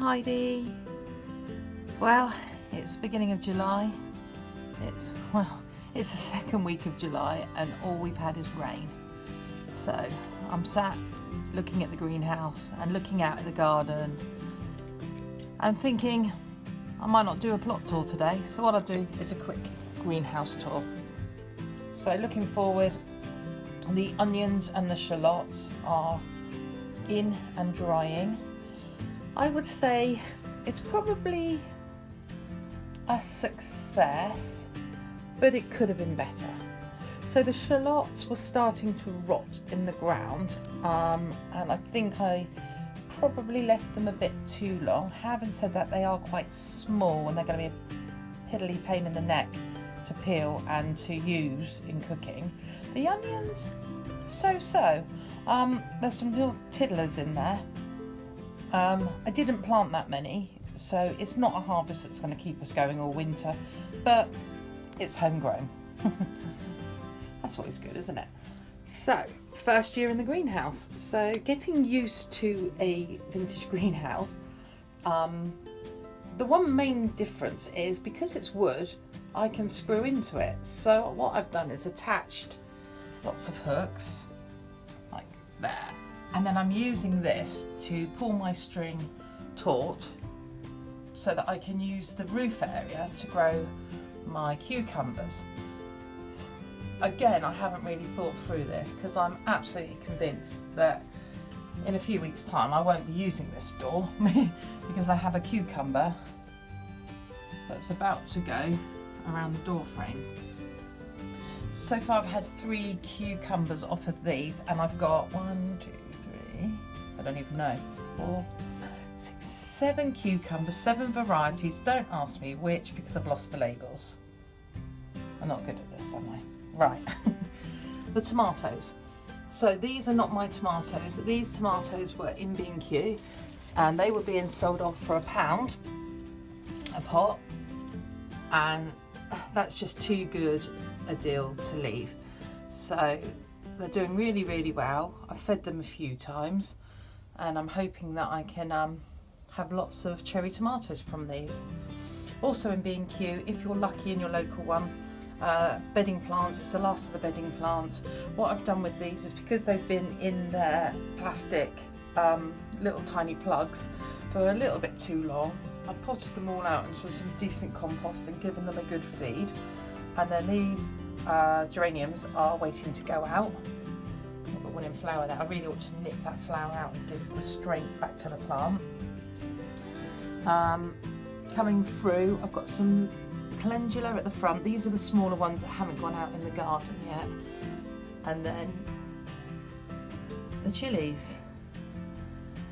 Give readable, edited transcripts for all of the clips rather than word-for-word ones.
Heidi. Well, it's the beginning of July. It's the second week of July and all we've had is rain. So I'm sat looking at the greenhouse and looking out at the garden and thinking I might not do a plot tour today. So what I'll do is a quick greenhouse tour. So looking forward, the onions and the shallots are in and drying. I would say it's probably a success, but it could have been better. So the shallots were starting to rot in the ground, and I think I probably left them a bit too long. Having said that, they are quite small and they're going to be a piddly pain in the neck to peel and to use in cooking. The onions, so. There's some little tiddlers in there. I didn't plant that many, so it's not a harvest that's going to keep us going all winter, but it's homegrown. That's always good, isn't it? So, first year in the greenhouse. So, getting used to a vintage greenhouse. The one main difference is because it's wood, I can screw into it. So, what I've done is attached lots of hooks, like that. And then I'm using this to pull my string taut so that I can use the roof area to grow my cucumbers. Again, I haven't really thought through this because I'm absolutely convinced that in a few weeks' time I won't be using this door because I have a cucumber that's about to go around the door frame. So far I've had 3 cucumbers off of these, and I've got 1, 2, 3, I don't even know, 4, 6, 7 cucumbers, 7 varieties. Don't ask me which because I've lost the labels. I'm not good at this, am I? Right. The tomatoes. So these are not my tomatoes. These tomatoes were in B&Q and they were being sold off for £1 a pot, and that's just too good a deal to leave. So they're doing really well. I've fed them a few times and I'm hoping that I can have lots of cherry tomatoes from these. Also in B&Q, if you're lucky in your local one, bedding plants. It's the last of the bedding plants. What I've done with these is because they've been in their plastic little tiny plugs for a little bit too long, I've potted them all out into some decent compost and given them a good feed. And then these geraniums are waiting to go out. I've got one in flower there. I really ought to nip that flower out and give the strength back to the plant. Coming through, I've got some calendula at the front. These are the smaller ones that haven't gone out in the garden yet. And then the chilies.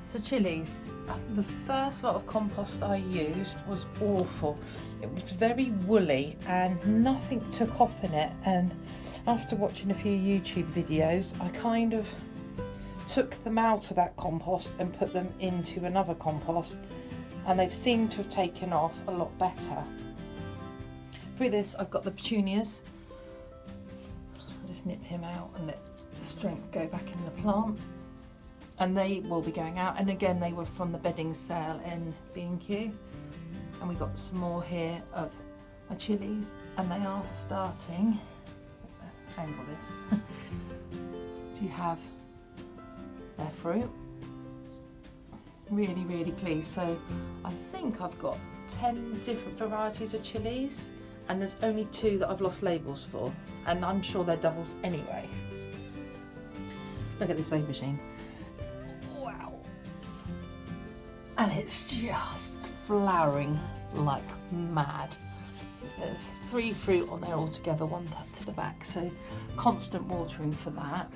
So chilies, the first lot of compost I used was awful. It was very woolly and nothing took off in it, and after watching a few YouTube videos I kind of took them out of that compost and put them into another compost, and they've seemed to have taken off a lot better. Through this I've got the petunias. I'll just nip him out and let the strength go back in the plant, and they will be going out. And again, they were from the bedding sale in B&Q. And we got some more here of my chilies, and they are starting, angle this, to have their fruit. Really pleased. So I think I've got 10 different varieties of chilies, and there's only 2 that I've lost labels for, and I'm sure they're doubles anyway. Look at this aubergine. Wow. And it's just flowering like mad. There's 3 fruit on there altogether, 1 tucked to the back, so constant watering for that.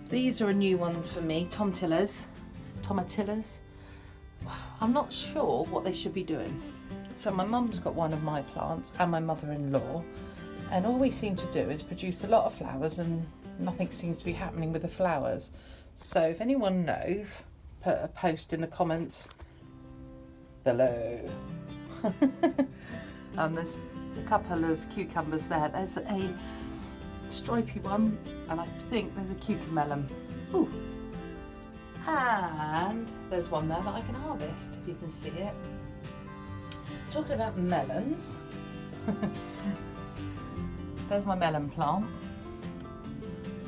These are a new one for me, tomatillas. I'm not sure what they should be doing. So my mum's got one of my plants and my mother-in-law, and all we seem to do is produce a lot of flowers and nothing seems to be happening with the flowers. So if anyone knows, put a post in the comments below. There's a couple of cucumbers there. There's a stripy one, and I think there's a cucamelon. Ooh. And there's one there that I can harvest, if you can see it. Talking about melons, there's my melon plant.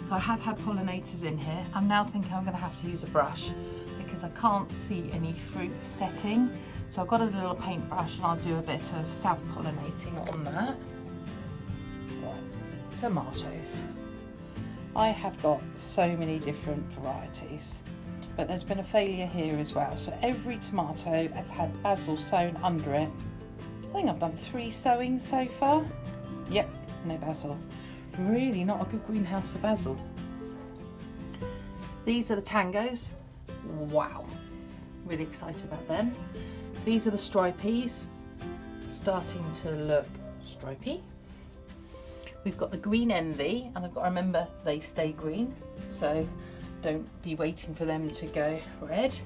So I have had pollinators in here. I'm now thinking I'm going to have to use a brush because I can't see any fruit setting. So I've got a little paintbrush and I'll do a bit of self-pollinating on that. Right, tomatoes. I have got so many different varieties, but there's been a failure here as well. So every tomato has had basil sown under it. I think I've done 3 sowings so far. Yep, no basil. Really not a good greenhouse for basil. These are the tangos. Wow, really excited about them. These are the stripies, starting to look stripy. We've got the green envy, and I've got to remember they stay green, so don't be waiting for them to go red.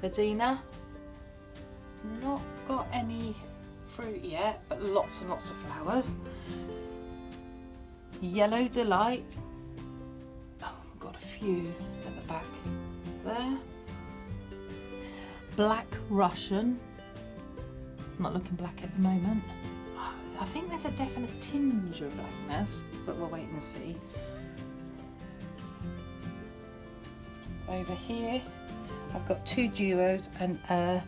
Bedina, not got any fruit yet, but lots and lots of flowers. Yellow delight. Oh, I've got a few at the back there. Black Russian. Not looking black at the moment. I think there's a definite tinge of blackness, but we'll wait and see. Over here, I've got 2 duos and a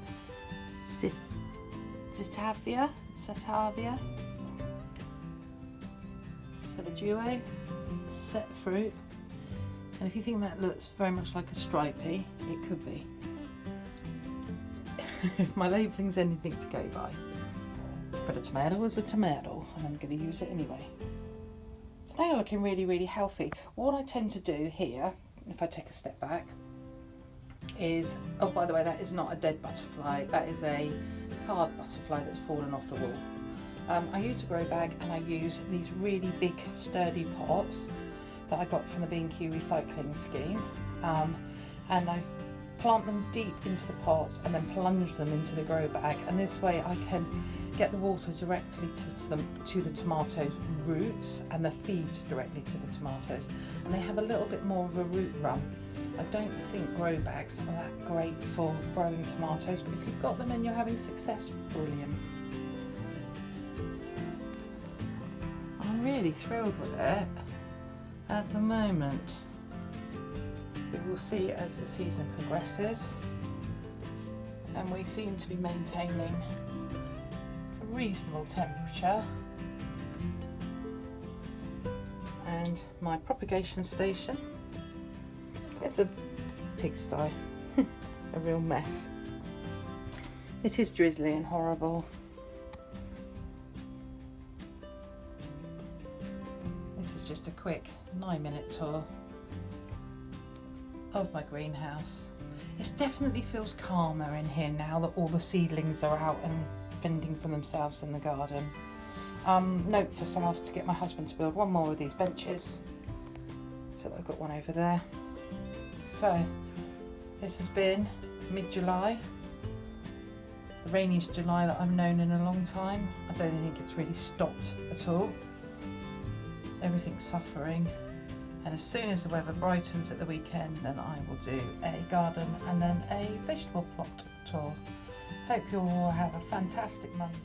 Setavia. So the duo, set fruit, and if you think that looks very much like a stripy, it could be. If my labelling's anything to go by. But a tomato is a tomato, and I'm going to use it anyway. So they are looking really, really healthy. What I tend to do here, if I take a step back, is, oh, by the way, that is not a dead butterfly, that is a card butterfly that's fallen off the wall. I use a grow bag, and I use these really big sturdy pots that I got from the B&Q recycling scheme, and I plant them deep into the pots and then plunge them into the grow bag, and this way I can get the water directly to the tomatoes' roots and the feed directly to the tomatoes, and they have a little bit more of a root run. I don't think grow bags are that great for growing tomatoes, but if you've got them and you're having success, brilliant. I'm really thrilled with it at the moment. We will see as the season progresses, and we seem to be maintaining a reasonable temperature. And my propagation station is a pigsty, a real mess. It is drizzly and horrible. This is just a quick 9-minute tour of my greenhouse. It definitely feels calmer in here now that all the seedlings are out and fending for themselves in the garden. Note for self to get my husband to build 1 more of these benches, so that I've got one over there. So this has been mid-July, the rainiest July that I've known in a long time. I don't think it's really stopped at all. Everything's suffering. And as soon as the weather brightens at the weekend, then I will do a garden and then a vegetable plot tour. Hope you all have a fantastic Monday.